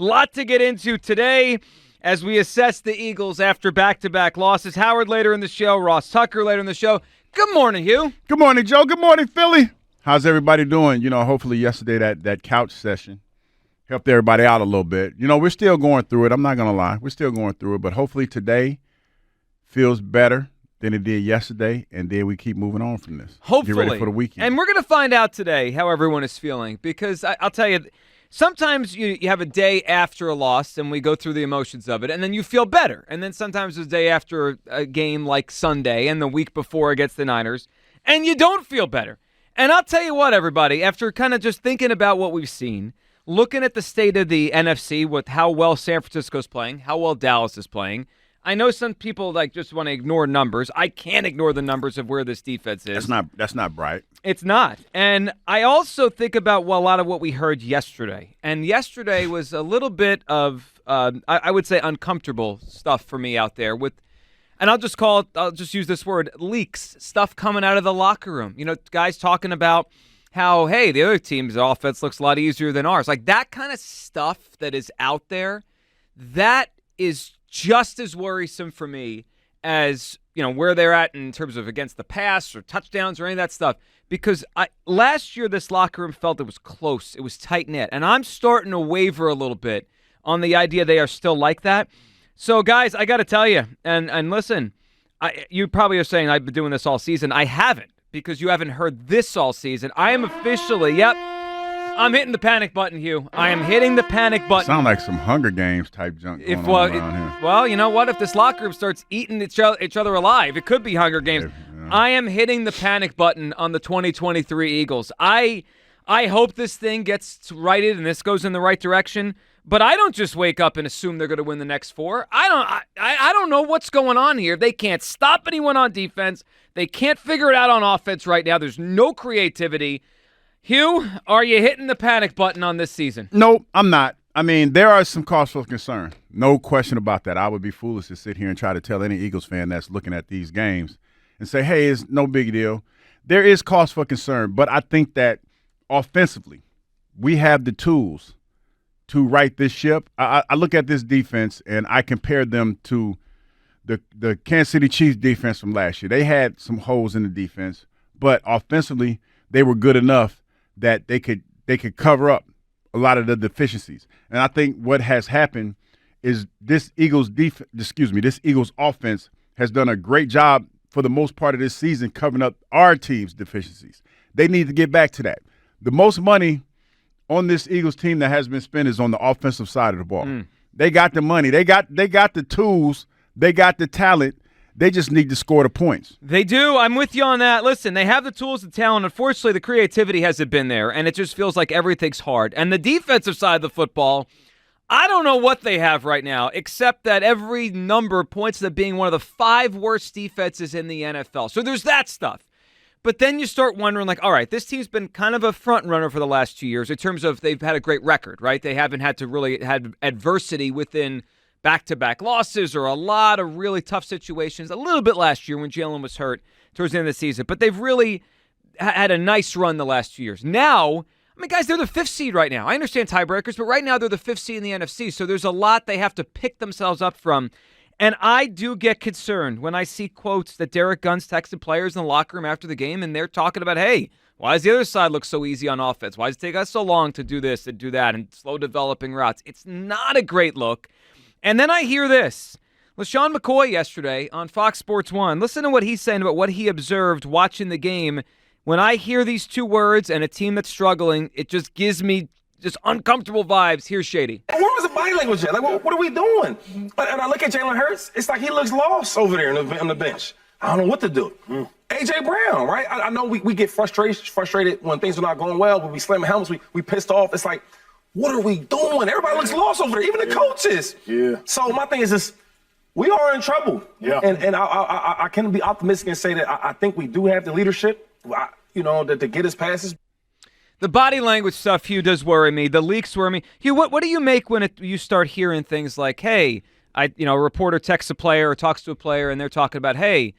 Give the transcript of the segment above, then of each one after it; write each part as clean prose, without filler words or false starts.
Lot to get into today as we assess the Eagles after back-to-back losses. Howard later in the show, Ross Tucker later in the show. Good morning, Hugh. Good morning, Joe. Good morning, Philly. How's everybody doing? Hopefully yesterday that couch session helped everybody out a little bit. We're still going through it. I'm not going to lie. We're still going through it. But hopefully today feels better than it did yesterday, and then we keep moving on from this. Hopefully. Get ready for the weekend. And we're going to find out today how everyone is feeling because I'll tell you, sometimes you have a day after a loss and we go through the emotions of it, and then you feel better. And then sometimes it's a day after a game like Sunday and the week before against the Niners, and you don't feel better. And I'll tell you what, everybody, after kind of just thinking about what we've seen, looking at the state of the NFC with how well San Francisco's playing, how well Dallas is playing, I know some people just want to ignore numbers. I can't ignore the numbers of where this defense is. That's not bright. It's not. And I also think about a lot of what we heard yesterday. And yesterday was a little bit of, I would say, uncomfortable stuff for me out there with, and I'll just use this word, leaks, stuff coming out of the locker room. Guys talking about how, hey, the other team's offense looks a lot easier than ours. Like that kind of stuff that is out there, that is just as worrisome for me as, where they're at in terms of against the pass or touchdowns or any of that stuff. Because last year this locker room felt it was close. It was tight-knit. And I'm starting to waver a little bit on the idea they are still like that. So, guys, I got to tell you, and listen, you probably are saying I've been doing this all season. I haven't, because you haven't heard this all season. I am officially, I'm hitting the panic button, Hugh. I am hitting the panic button. Sound like some Hunger Games type junk going on around here. Well, you know what? If this locker room starts eating each other alive, it could be Hunger Games. Yeah. I am hitting the panic button on the 2023 Eagles. I hope this thing gets righted and this goes in the right direction. But I don't just wake up and assume they're going to win the next four. I don't know what's going on here. They can't stop anyone on defense. They can't figure it out on offense right now. There's no creativity. Hugh, are you hitting the panic button on this season? No, I'm not. I mean, there are some cause for concern. No question about that. I would be foolish to sit here and try to tell any Eagles fan that's looking at these games and say, hey, it's no big deal. There is cause for concern, but I think that offensively we have the tools to right this ship. I look at this defense and I compare them to the Kansas City Chiefs defense from last year. They had some holes in the defense, but offensively they were good enough that they could cover up a lot of the deficiencies. And I think what has happened is this Eagles offense has done a great job for the most part of this season covering up our team's deficiencies. They need to get back to that. The most money on this Eagles team that has been spent is on the offensive side of the ball. They got the money. They got the tools. They got the talent. They just need to score the points. They do. I'm with you on that. Listen, they have the tools, the talent. Unfortunately, the creativity hasn't been there, and it just feels like everything's hard. And the defensive side of the football, I don't know what they have right now, except that every number points to them being one of the 5 worst defenses in the NFL. So there's that stuff. But then you start wondering, all right, this team's been kind of a front runner for the last 2 years in terms of they've had a great record, right? They haven't had to really had adversity within back-to-back losses or a lot of really tough situations. A little bit last year when Jalen was hurt towards the end of the season. But they've really had a nice run the last 2 years. Now, guys, they're the 5th seed right now. I understand tiebreakers, but right now they're the 5th seed in the NFC. So there's a lot they have to pick themselves up from. And I do get concerned when I see quotes that Derek Gunn's texted players in the locker room after the game, and they're talking about, hey, why does the other side look so easy on offense? Why does it take us so long to do this and do that and slow developing routes? It's not a great look. And then I hear this. LaShawn McCoy yesterday on Fox Sports 1. Listen to what he's saying about what he observed watching the game. When I hear these two words and a team that's struggling, it just gives me just uncomfortable vibes. Here's Shady. Where was the body language at? What are we doing? And I look at Jalen Hurts. It's like he looks lost over there on the bench. I don't know what to do. A.J. Brown, right? I know we get frustrated when things are not going well. When we slam helmets, we pissed off. It's like, what are we doing? Everybody looks lost over there, even the coaches. Yeah. So my thing is this, we are in trouble. Yeah. And I can be optimistic and say that I think we do have the leadership, to get us past this. The body language stuff, Hugh, does worry me. The leaks worry me. Hugh, what do you make when you start hearing things like, hey, a reporter texts a player or talks to a player and they're talking about, hey,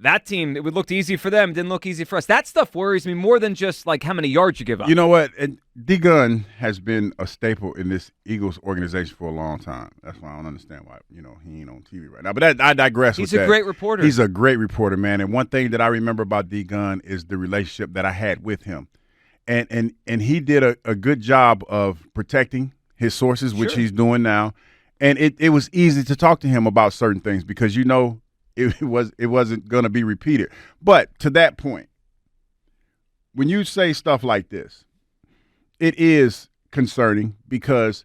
that team, it would look easy for them. It didn't look easy for us. That stuff worries me more than just like how many yards you give up. You know what? D-Gun has been a staple in this Eagles organization for a long time. That's why I don't understand why, he ain't on TV right now. But I digress with that. He's a great reporter. He's a great reporter, man. And one thing that I remember about D-Gun is the relationship that I had with him. And he did a good job of protecting his sources, which he's doing now. And it was easy to talk to him about certain things because it wasn't going to be repeated. But to that point, when you say stuff like this, it is concerning because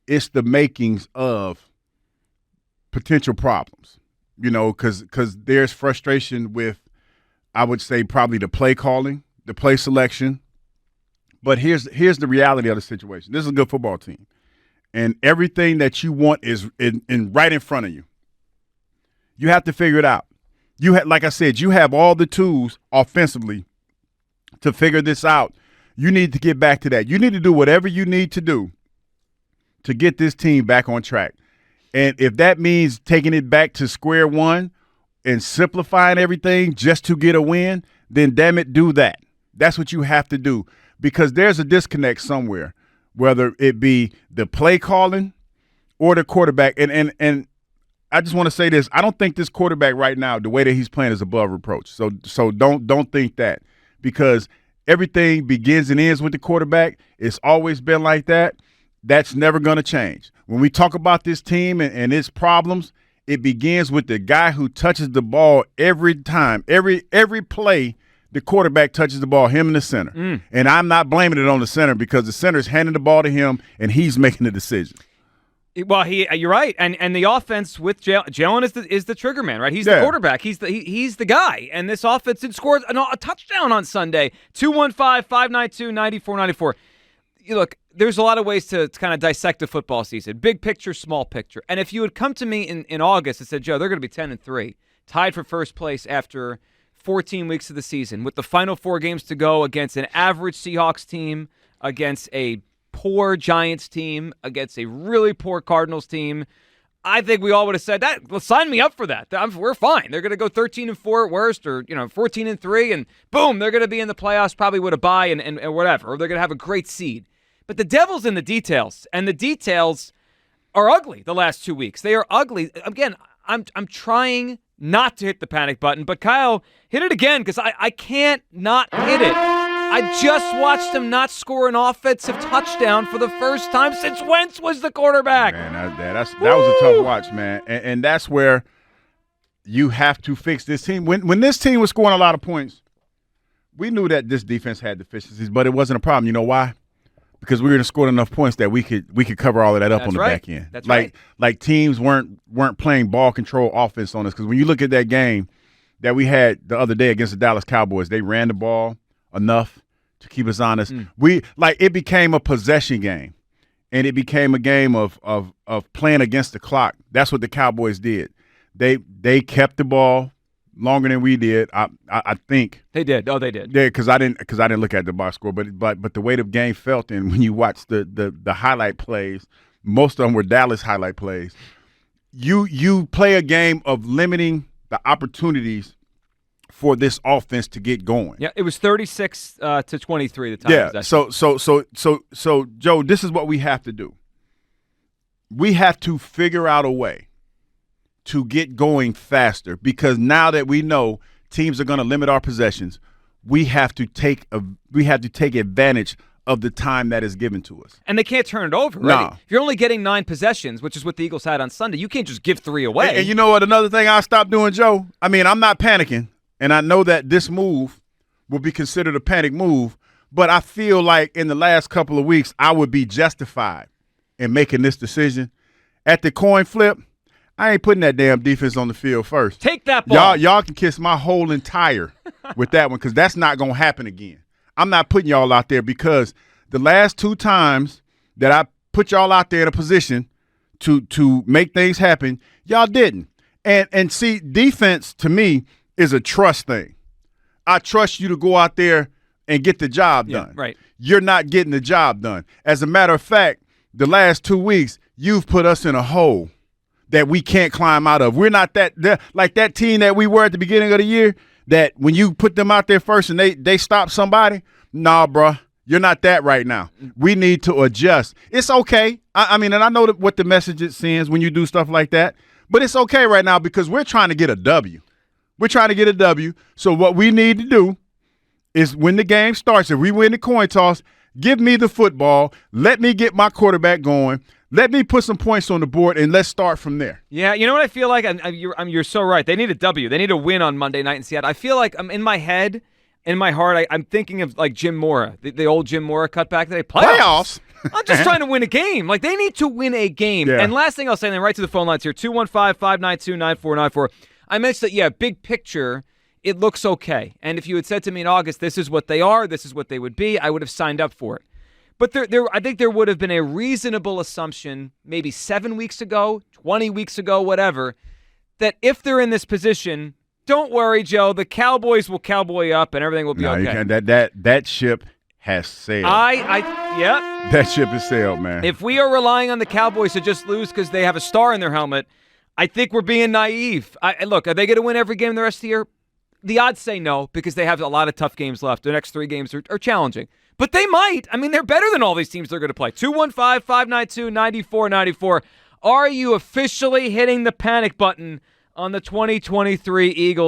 it's the makings of potential problems, because there's frustration with, I would say, probably the play calling, the play selection. But here's the reality of the situation. This is a good football team. And everything that you want is right in front of you. You have to figure it out. Like I said, you have all the tools offensively to figure this out. You need to get back to that. You need to do whatever you need to do to get this team back on track. And if that means taking it back to square one and simplifying everything just to get a win, then damn it, do that. That's what you have to do because there's a disconnect somewhere, whether it be the play calling or the quarterback. And I just want to say this. I don't think this quarterback right now, the way that he's playing, is above reproach. So don't think that because everything begins and ends with the quarterback. It's always been like that. That's never going to change. When we talk about this team and its problems, it begins with the guy who touches the ball every time, every play. The quarterback touches the ball, him in the center. And I'm not blaming it on the center because the center's handing the ball to him and he's making the decision. Well, you're right, and the offense with Jalen is the trigger man, right? He's the quarterback. He's the guy, and this offense had scored a touchdown on Sunday. 215-592-9494. Look, there's a lot of ways to kind of dissect a football season: big picture, small picture. And if you had come to me in August and said, Joe, they're going to be 10-3, tied for first place after 14 weeks of the season, with the final 4 games to go against an average Seahawks team, against a poor Giants team, against a really poor Cardinals team, I think we all would have said that. Well, sign me up for that. We're fine. They're going to go 13-4 at worst, or 14-3, and boom, they're going to be in the playoffs, probably with a bye and whatever, or they're going to have a great seed. But the devil's in the details, and the details are ugly. The last 2 weeks, they are ugly. Again, I'm trying not to hit the panic button, but Kyle hit it again because I can't not hit it. I just watched him not score an offensive touchdown for the first time since Wentz was the quarterback. Man, that was a tough watch, man. And that's where you have to fix this team. When this team was scoring a lot of points, we knew that this defense had deficiencies, but it wasn't a problem. You know why? Because we were going to score enough points that we could cover all of that up on the back end. That's right. Like teams weren't playing ball control offense on us. Because when you look at that game that we had the other day against the Dallas Cowboys, they ran the ball enough to keep us honest. It became a possession game, and it became a game of playing against the clock. That's what the Cowboys did. They kept the ball longer than we did. I think they did. Oh, they did. Yeah, because I didn't look at the box score, but the way the game felt, and when you watch the highlight plays, most of them were Dallas highlight plays. You play a game of limiting the opportunities for this offense to get going. Yeah, it was 36 to 23 the time. Yeah. So Joe, this is what we have to do. We have to figure out a way to get going faster because now that we know teams are going to limit our possessions, we have to take advantage of the time that is given to us. And they can't turn it over, right? No. If you're only getting 9 possessions, which is what the Eagles had on Sunday, you can't just give 3 away. And you know what? Another thing I stopped doing, Joe, I mean, I'm not panicking, and I know that this move will be considered a panic move, but I feel like in the last couple of weeks I would be justified in making this decision. At the coin flip, I ain't putting that damn defense on the field first. Take that ball. Y'all can kiss my whole entire with that one because that's not going to happen again. I'm not putting y'all out there because the last 2 times that I put y'all out there in a position to make things happen, y'all didn't. And see, defense to me is a trust thing. I trust you to go out there and get the job done. Right. You're not getting the job done. As a matter of fact, the last 2 weeks, you've put us in a hole that we can't climb out of. We're not like that team that we were at the beginning of the year, that when you put them out there first and they stop somebody, nah, bruh, you're not that right now. We need to adjust. It's okay. I mean, and I know what the message it sends when you do stuff like that, but it's okay right now because we're trying to get a W. We're trying to get a W. So what we need to do is when the game starts, if we win the coin toss, give me the football. Let me get my quarterback going. Let me put some points on the board, and let's start from there. Yeah, you know what I feel like? You're so right. They need a W. They need a win on Monday night in Seattle. I feel like I'm in my head, in my heart, I'm thinking of like Jim Mora, the old Jim Mora cutback today. Playoffs. I'm just trying to win a game. Like, they need to win a game. Yeah. And last thing I'll say, and then right to the phone lines here, 215-592-9494. I mentioned that, yeah, big picture, it looks okay. And if you had said to me in August, this is what they are, this is what they would be, I would have signed up for it. But I think there would have been a reasonable assumption maybe 7 weeks ago, 20 weeks ago, whatever, that if they're in this position, don't worry, Joe, the Cowboys will cowboy up and everything will be okay. You can't. That ship has sailed. Yeah. That ship has sailed, man. If we are relying on the Cowboys to just lose because they have a star in their helmet, I think we're being naive. Look, are they going to win every game the rest of the year? The odds say no because they have a lot of tough games left. The next 3 games are challenging. But they might. I mean, they're better than all these teams they're going to play. 215-592-9494. Are you officially hitting the panic button on the 2023 Eagles?